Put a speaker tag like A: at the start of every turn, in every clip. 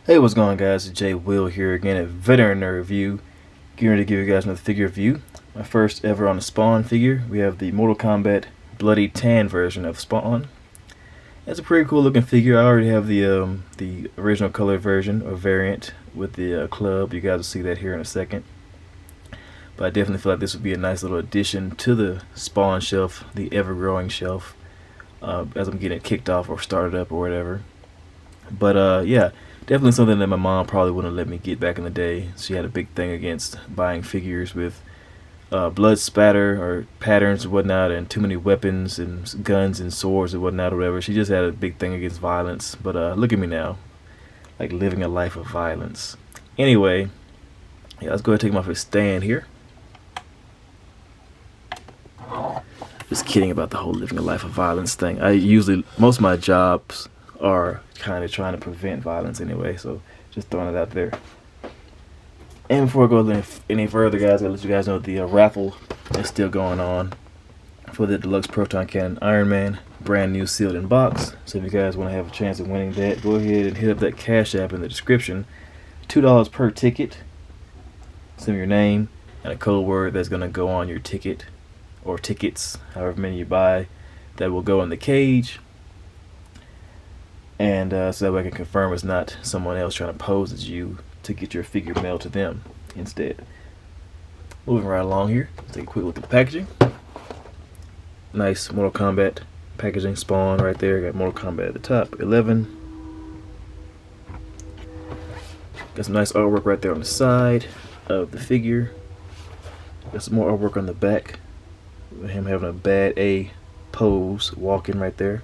A: Hey, what's going on, guys? It's J Will here again at Veteran Nerd Review. Getting ready to give you guys another figure review. My first ever on the Spawn figure. We have the Mortal Kombat Bloody Tan version of Spawn. It's a pretty cool looking figure. I already have the original color version or variant with the club. You guys will see that here in a second. But I definitely feel like this would be a nice little addition to the Spawn shelf, the ever-growing shelf, as I'm getting it kicked off or started up or whatever. But yeah, definitely something that my mom probably wouldn't let me get back in the day. She had a big thing against buying figures with blood spatter or patterns and whatnot, and too many weapons and guns and swords and whatnot or whatever. She just had a big thing against violence. But look at me now, like living a life of violence. Anyway, yeah, let's go ahead and take him off his stand here. Just kidding about the whole living a life of violence thing. Most of my jobs are kind of trying to prevent violence anyway, so just throwing it out there. And before I go any further, guys, I'll let you guys know the raffle is still going on for the Deluxe Proton Cannon Iron Man, brand new sealed in box. So if you guys want to have a chance of winning that, go ahead and hit up that Cash App in the description. $2 per ticket. Send your name and a code word that's going to go on your ticket or tickets, however many you buy, that will go in the cage. And so that way I can confirm it's not someone else trying to pose as you to get your figure mailed to them instead. Moving right along here, let's take a quick look at the packaging. Nice Mortal Kombat packaging, Spawn right there. Got Mortal Kombat at the top, 11. Got some nice artwork right there on the side of the figure. Got some more artwork on the back. Him having a bad A pose, walking right there.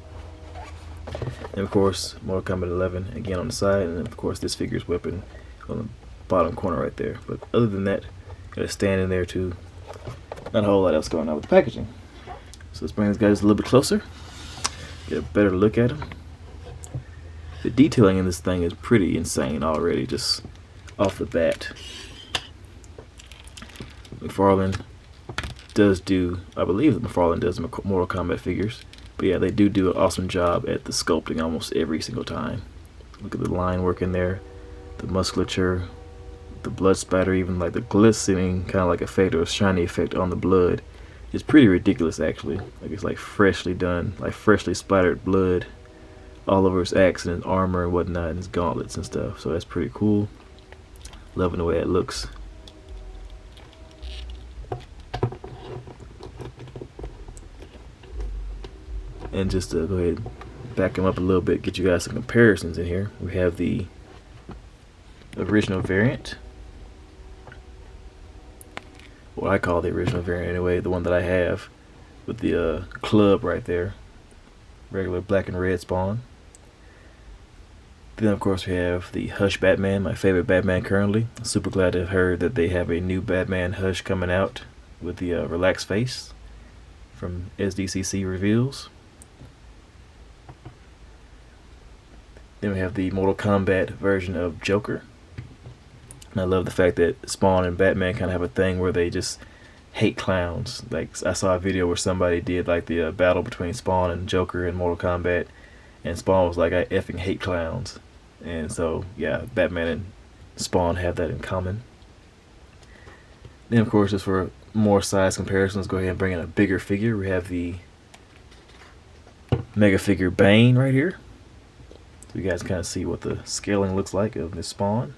A: And of course, Mortal Kombat 11 again on the side, and then of course this figure's weapon on the bottom corner right there. But other than that, got a stand in there too. Not a whole lot else going on with the packaging. So let's bring these guys a little bit closer, get a better look at them. The detailing in this thing is pretty insane already, just off the bat. Mcfarlane does do, I believe that Mcfarlane does Mortal Kombat figures. But yeah, they do an awesome job at the sculpting almost every single time. Look at the line work in there, the musculature, the blood spatter, even like the glistening kind of like effect or shiny effect on the blood. It's pretty ridiculous actually. Like it's like freshly done, like freshly splattered blood all over his axe and his armor and whatnot and his gauntlets and stuff. So that's pretty cool. Loving the way it looks. And just to go ahead and back him up a little bit, get you guys some comparisons in here. We have the original variant. What I call the original variant anyway, the one that I have with the club right there. Regular black and red Spawn. Then of course we have the Hush Batman, my favorite Batman currently. I'm super glad to have heard that they have a new Batman Hush coming out with the relaxed face from SDCC Reveals. Then we have the Mortal Kombat version of Joker. And I love the fact that Spawn and Batman kind of have a thing where they just hate clowns. Like I saw a video where somebody did like the battle between Spawn and Joker in Mortal Kombat, and Spawn was like, I effing hate clowns. And so yeah, Batman and Spawn have that in common. Then of course, just for more size comparisons, let's go ahead and bring in a bigger figure. We have the Mega Figure Bane right here. So you guys kind of see what the scaling looks like of this Spawn.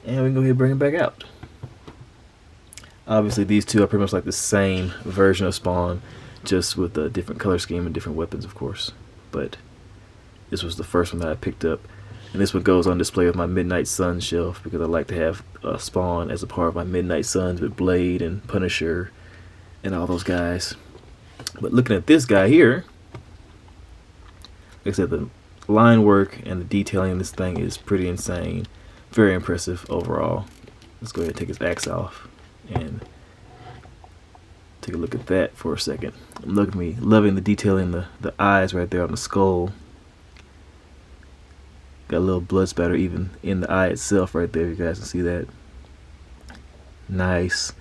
A: And we can go ahead and bring it back out. Obviously these two are pretty much like the same version of Spawn, just with a different color scheme and different weapons of course. But this was the first one that I picked up. And this one goes on display with my Midnight Suns shelf because I like to have Spawn as a part of my Midnight Suns with Blade and Punisher and all those guys. But looking at this guy here, like I said, the line work and the detailing in this thing is pretty insane. Very impressive overall. Let's go ahead and take his axe off and take a look at that for a second. Look at me, loving the detailing, the eyes right there on the skull. Got a little blood spatter even in the eye itself right there. You guys can see that. Nice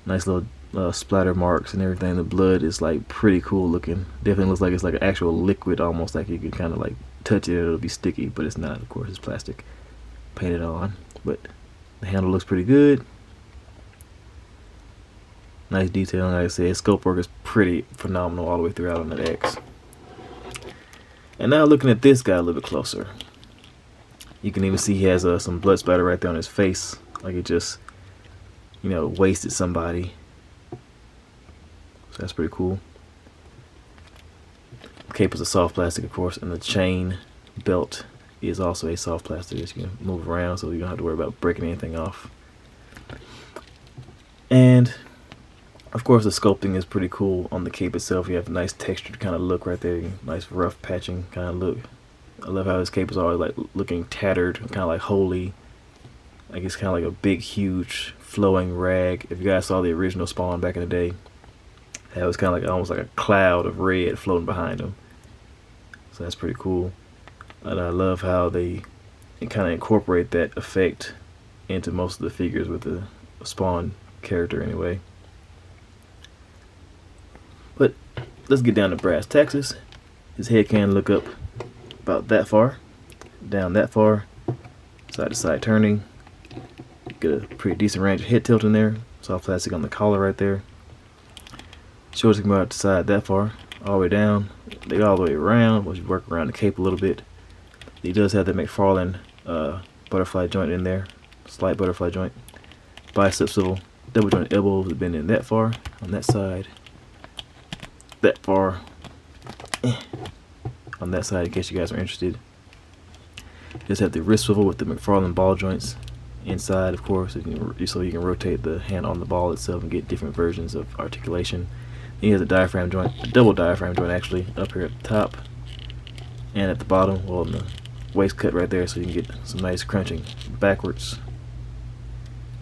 A: little splatter marks and everything. The blood is like pretty cool looking. Definitely looks like it's like an actual liquid, almost like you can kind of like touch it and it'll be sticky, but it's not. Of course, it's plastic painted on, but the handle looks pretty good. Nice detail. Like I said, scope work is pretty phenomenal all the way throughout on the X. And now looking at this guy a little bit closer, you can even see he has some blood splatter right there on his face, like it just, you know, wasted somebody. So that's pretty cool. The cape is a soft plastic, of course, and the chain belt is also a soft plastic that you can move around, so you don't have to worry about breaking anything off. And of course, the sculpting is pretty cool on the cape itself. You have a nice textured kind of look right there, nice rough patching kind of look. I love how his cape is always like looking tattered, kind of like holy. Like it's kind of like a big, huge, flowing rag. If you guys saw the original Spawn back in the day, that was kind of like almost like a cloud of red floating behind him. So that's pretty cool. And I love how they kind of incorporate that effect into most of the figures with the Spawn character anyway. But let's get down to brass tacks. His head can look up about that far, down that far, side to side turning. Get a pretty decent range of head tilt in there. Soft plastic on the collar right there. Shoulders can go out the side that far, all the way down. They go all the way around. Once you work around the cape a little bit, he does have the Mcfarlane butterfly joint in there, slight butterfly joint. Bicep swivel, double jointed elbows have been in that far on that side. That far on that side, in case you guys are interested. Just have the wrist swivel with the Mcfarlane ball joints inside, of course, so you can rotate the hand on the ball itself and get different versions of articulation. Then he has a diaphragm joint, a double diaphragm joint actually, up here at the top and at the bottom, well, in the waist cut right there, so you can get some nice crunching backwards,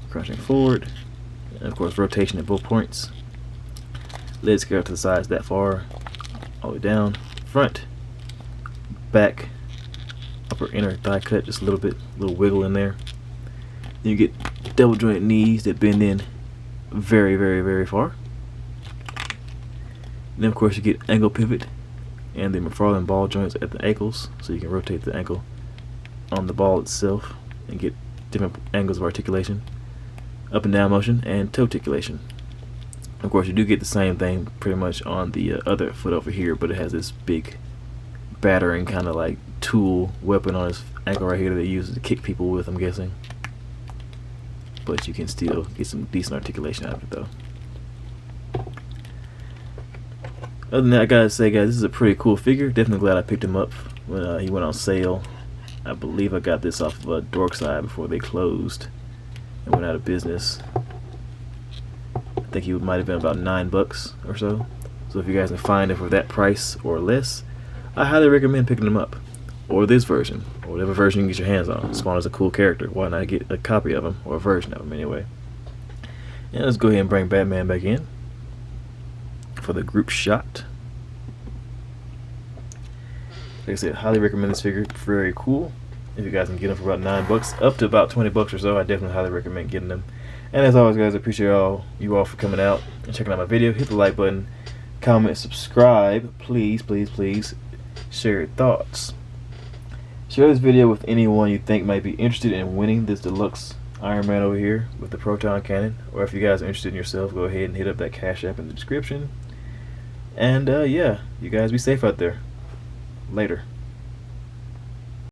A: crunching forward, and of course rotation at both points. Legs go out to the sides that far, all the way down, front, back, upper inner thigh cut, just a little wiggle in there. Then you get double joint knees that bend in very, very, very far. And then of course you get ankle pivot and the Mcfarlane ball joints at the ankles, so you can rotate the ankle on the ball itself and get different angles of articulation, up and down motion, and toe articulation. Of course, you do get the same thing pretty much on the other foot over here, but it has this big battering kind of like tool weapon on his ankle right here that he uses to kick people with, I'm guessing. But you can still get some decent articulation out of it though. Other than that, I gotta say, guys, this is a pretty cool figure. Definitely glad I picked him up when he went on sale. I believe I got this off of Dorkside before they closed and went out of business. I think he might have been about $9 or so. So if you guys can find it for that price or less, I highly recommend picking them up. Or this version, or whatever version you can get your hands on. Spawn is a cool character. Why not get a copy of him, or a version of him anyway. And let's go ahead and bring Batman back in for the group shot. Like I said, highly recommend this figure. Very cool. If you guys can get them for about $9, up to about $20 or so, I definitely highly recommend getting them. And as always, guys, I appreciate you all for coming out and checking out my video. Hit the like button, comment, subscribe. Please, please, please share your thoughts. Share this video with anyone you think might be interested in winning this deluxe Iron Man over here with the proton cannon. Or if you guys are interested in yourself, go ahead and hit up that Cash App in the description. And yeah, you guys be safe out there. Later.